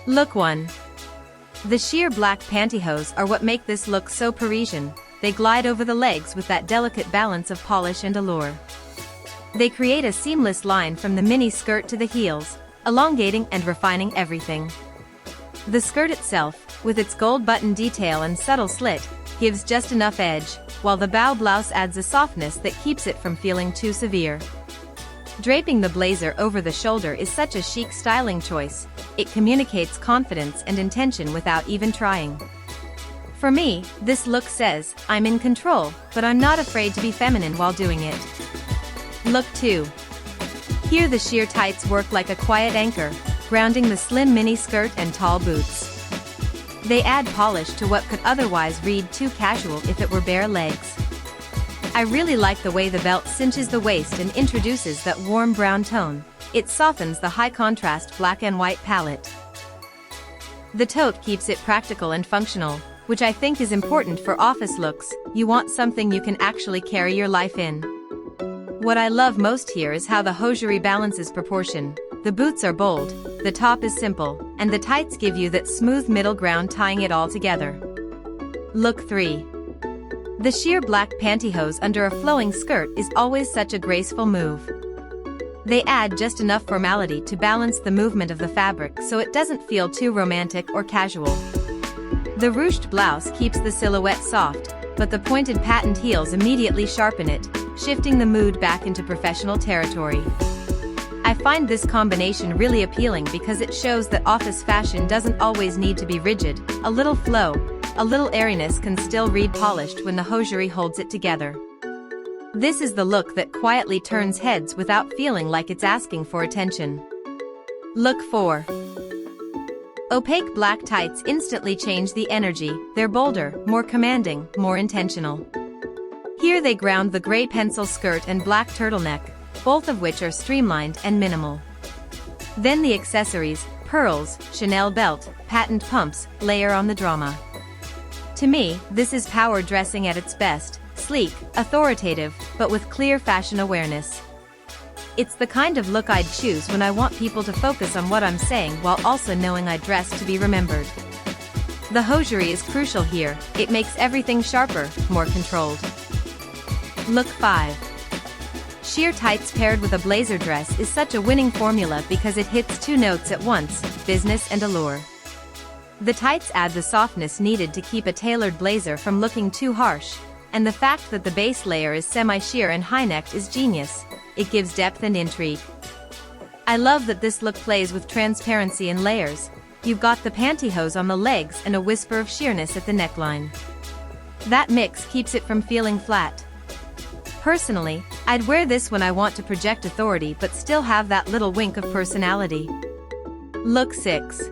Look 1. The sheer black pantyhose are what make this look so Parisian. They glide over the legs with that delicate balance of polish and allure. They create a seamless line from the mini skirt to the heels, elongating and refining everything. The skirt itself, with its gold button detail and subtle slit, gives just enough edge, while the bow blouse adds a softness that keeps it from feeling too severe. Draping the blazer over the shoulder is such a chic styling choice. It communicates confidence and intention without even trying. For me, this look says, I'm in control, but I'm not afraid to be feminine while doing it. Look 2. Here the sheer tights work like a quiet anchor, grounding the slim mini skirt and tall boots. They add polish to what could otherwise read too casual if it were bare legs. I really like the way the belt cinches the waist and introduces that warm brown tone. It softens the high-contrast black and white palette. The tote keeps it practical and functional, which I think is important for office looks. You want something you can actually carry your life in. What I love most here is how the hosiery balances proportion. The boots are bold, the top is simple, and the tights give you that smooth middle ground tying it all together. Look 3. The sheer black pantyhose under a flowing skirt is always such a graceful move. They add just enough formality to balance the movement of the fabric so it doesn't feel too romantic or casual. The ruched blouse keeps the silhouette soft, but the pointed patent heels immediately sharpen it, shifting the mood back into professional territory. I find this combination really appealing because it shows that office fashion doesn't always need to be rigid. A little flow, a little airiness can still read polished when the hosiery holds it together. This is the look that quietly turns heads without feeling like it's asking for attention. Look 4. Opaque black tights instantly change the energy. They're bolder, more commanding, more intentional. Here they ground the gray pencil skirt and black turtleneck, both of which are streamlined and minimal. Then the accessories, pearls, Chanel belt, patent pumps, layer on the drama. To me, this is power dressing at its best, sleek, authoritative, but with clear fashion awareness. It's the kind of look I'd choose when I want people to focus on what I'm saying while also knowing I dress to be remembered. The hosiery is crucial here. It makes everything sharper, more controlled. Look 5. Sheer tights paired with a blazer dress is such a winning formula because it hits two notes at once, business and allure. The tights add the softness needed to keep a tailored blazer from looking too harsh, and the fact that the base layer is semi-sheer and high-necked is genius. It gives depth and intrigue. I love that this look plays with transparency and layers. You've got the pantyhose on the legs and a whisper of sheerness at the neckline. That mix keeps it from feeling flat. Personally, I'd wear this when I want to project authority but still have that little wink of personality. Look 6.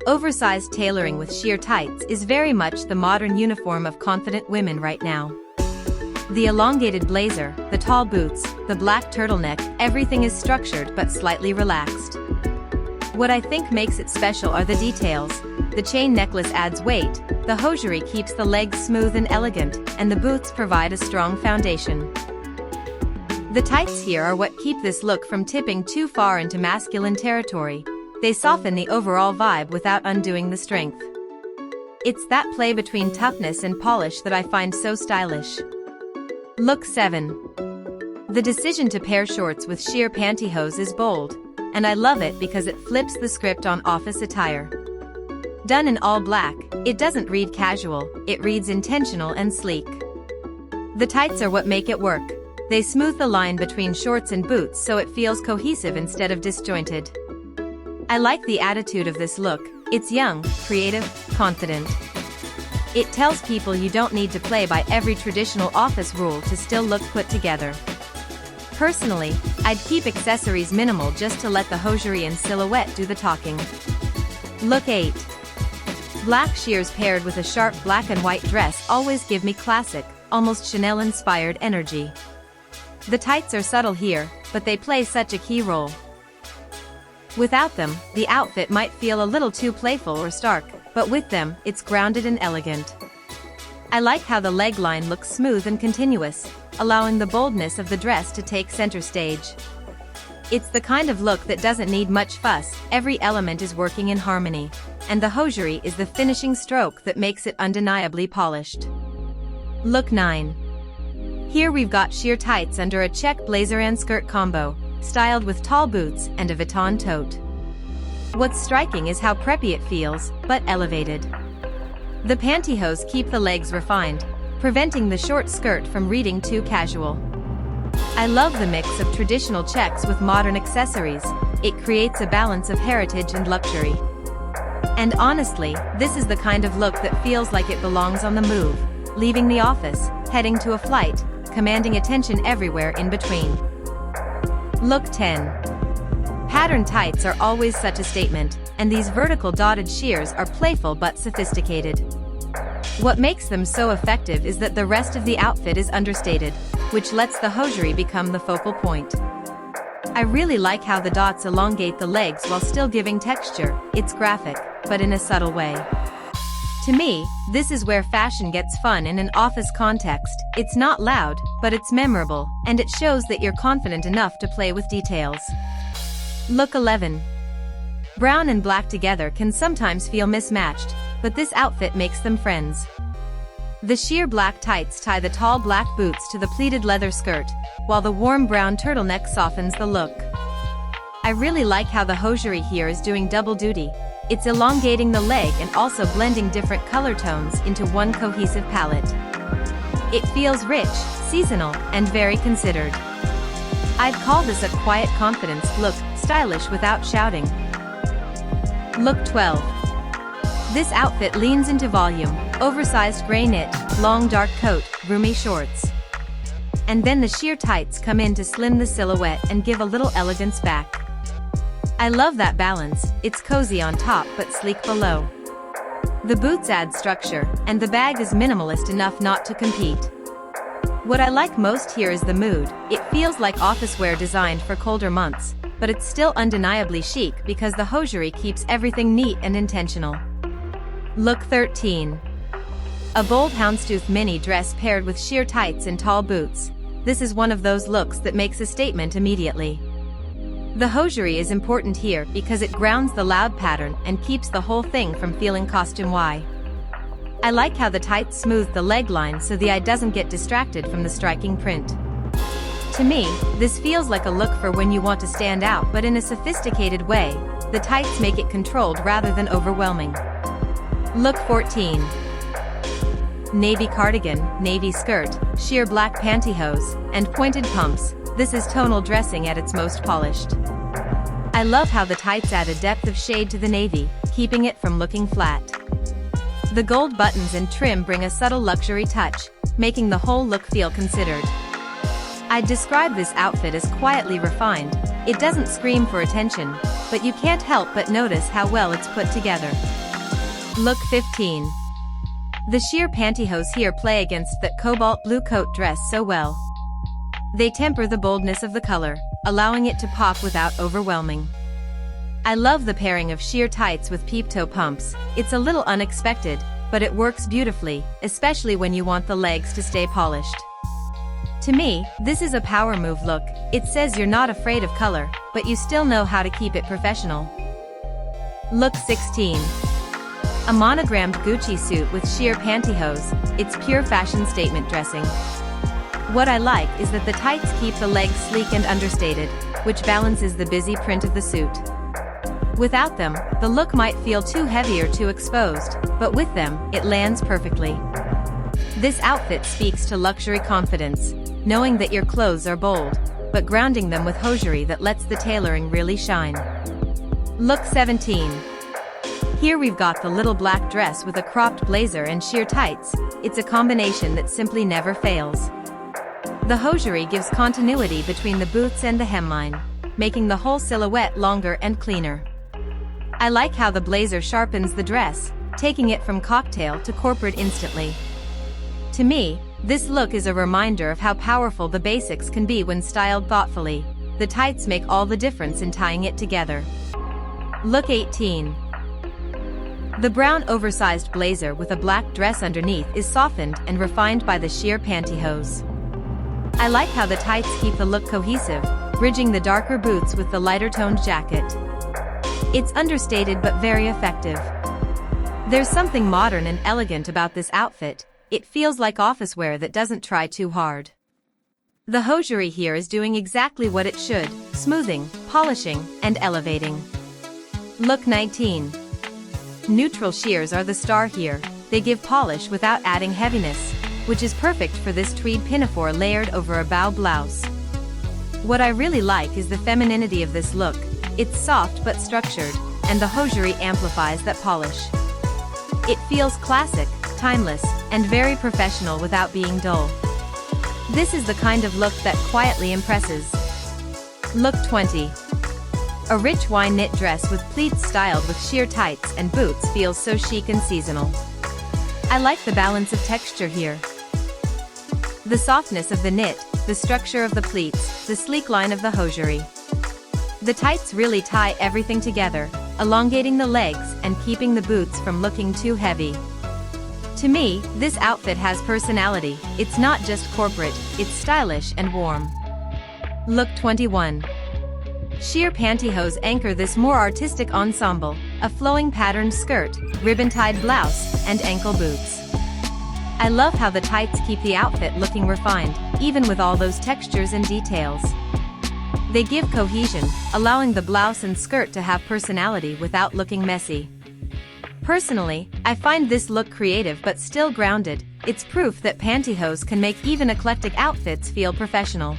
Oversized tailoring with sheer tights is very much the modern uniform of confident women right now. The elongated blazer, the tall boots, the black turtleneck, everything is structured but slightly relaxed. What I think makes it special are the details. The chain necklace adds weight, the hosiery keeps the legs smooth and elegant, and the boots provide a strong foundation. The tights here are what keep this look from tipping too far into masculine territory. They soften the overall vibe without undoing the strength. It's that play between toughness and polish that I find so stylish. Look 7. The decision to pair shorts with sheer pantyhose is bold, and I love it because it flips the script on office attire. Done in all black, it doesn't read casual, it reads intentional and sleek. The tights are what make it work. They smooth the line between shorts and boots so it feels cohesive instead of disjointed. I like the attitude of this look. It's young, creative, confident. It tells people you don't need to play by every traditional office rule to still look put together. Personally, I'd keep accessories minimal just to let the hosiery and silhouette do the talking. Look 8. Black sheers paired with a sharp black and white dress always give me classic, almost Chanel-inspired energy. The tights are subtle here, but they play such a key role. Without them, the outfit might feel a little too playful or stark, but with them, it's grounded and elegant. I like how the leg line looks smooth and continuous, allowing the boldness of the dress to take center stage. It's the kind of look that doesn't need much fuss, every element is working in harmony. And the hosiery is the finishing stroke that makes it undeniably polished. Look 9. Here we've got sheer tights under a check blazer and skirt combo, styled with tall boots and a Vuitton tote. What's striking is how preppy it feels, but elevated. The pantyhose keep the legs refined, preventing the short skirt from reading too casual. I love the mix of traditional checks with modern accessories. It creates a balance of heritage and luxury. And honestly, this is the kind of look that feels like it belongs on the move, leaving the office, heading to a flight, commanding attention everywhere in between. Look 10. Pattern tights are always such a statement, and these vertical dotted sheers are playful but sophisticated. What makes them so effective is that the rest of the outfit is understated, which lets the hosiery become the focal point. I really like how the dots elongate the legs while still giving texture. It's graphic, but in a subtle way. To me, this is where fashion gets fun in an office context. It's not loud, but it's memorable, and it shows that you're confident enough to play with details. Look 11. Brown and black together can sometimes feel mismatched, but this outfit makes them friends. The sheer black tights tie the tall black boots to the pleated leather skirt, while the warm brown turtleneck softens the look. I really like how the hosiery here is doing double duty. It's elongating the leg and also blending different color tones into one cohesive palette. It feels rich, seasonal, and very considered. I'd call this a quiet confidence look, stylish without shouting. Look 12. This outfit leans into volume, oversized gray knit, long dark coat, roomy shorts. And then the sheer tights come in to slim the silhouette and give a little elegance back. I love that balance, it's cozy on top but sleek below. The boots add structure, and the bag is minimalist enough not to compete. What I like most here is the mood. It feels like office wear designed for colder months, but it's still undeniably chic because the hosiery keeps everything neat and intentional. Look 13. A bold houndstooth mini dress paired with sheer tights and tall boots. This is one of those looks that makes a statement immediately. The hosiery is important here because it grounds the loud pattern and keeps the whole thing from feeling costume-y. I like how the tights smooth the leg line so the eye doesn't get distracted from the striking print. To me, this feels like a look for when you want to stand out but in a sophisticated way. The tights make it controlled rather than overwhelming. Look 14. Navy cardigan, navy skirt, sheer black pantyhose, and pointed pumps. This is tonal dressing at its most polished. I love how the tights add a depth of shade to the navy, keeping it from looking flat. The gold buttons and trim bring a subtle luxury touch, making the whole look feel considered. I'd describe this outfit as quietly refined. It doesn't scream for attention, but you can't help but notice how well it's put together. Look 15. The sheer pantyhose here play against that cobalt blue coat dress so well. They temper the boldness of the color, allowing it to pop without overwhelming. I love the pairing of sheer tights with peep-toe pumps. It's a little unexpected, but it works beautifully, especially when you want the legs to stay polished. To me, this is a power move look. It says you're not afraid of color, but you still know how to keep it professional. Look 16. A monogrammed Gucci suit with sheer pantyhose. It's pure fashion statement dressing. What I like is that the tights keep the legs sleek and understated, which balances the busy print of the suit. Without them, the look might feel too heavy or too exposed, but with them, it lands perfectly. This outfit speaks to luxury confidence, knowing that your clothes are bold, but grounding them with hosiery that lets the tailoring really shine. Look 17. Here we've got the little black dress with a cropped blazer and sheer tights. It's a combination that simply never fails. The hosiery gives continuity between the boots and the hemline, making the whole silhouette longer and cleaner. I like how the blazer sharpens the dress, taking it from cocktail to corporate instantly. To me, this look is a reminder of how powerful the basics can be when styled thoughtfully. The tights make all the difference in tying it together. Look 18. The brown oversized blazer with a black dress underneath is softened and refined by the sheer pantyhose. I like how the tights keep the look cohesive, bridging the darker boots with the lighter-toned jacket. It's understated but very effective. There's something modern and elegant about this outfit. It feels like office wear that doesn't try too hard. The hosiery here is doing exactly what it should, smoothing, polishing, and elevating. Look 19. Neutral sheers are the star here. They give polish without adding heaviness, which is perfect for this tweed pinafore layered over a bow blouse. What I really like is the femininity of this look. It's soft but structured, and the hosiery amplifies that polish. It feels classic, timeless, and very professional without being dull. This is the kind of look that quietly impresses. Look 20. A rich wine knit dress with pleats styled with sheer tights and boots feels so chic and seasonal. I like the balance of texture here. The softness of the knit, the structure of the pleats, the sleek line of the hosiery. The tights really tie everything together, elongating the legs and keeping the boots from looking too heavy. To me, this outfit has personality. It's not just corporate, it's stylish and warm. Look 21. Sheer pantyhose anchor this more artistic ensemble, a flowing patterned skirt, ribbon-tied blouse, and ankle boots. I love how the tights keep the outfit looking refined, even with all those textures and details. They give cohesion, allowing the blouse and skirt to have personality without looking messy. Personally, I find this look creative but still grounded. It's proof that pantyhose can make even eclectic outfits feel professional.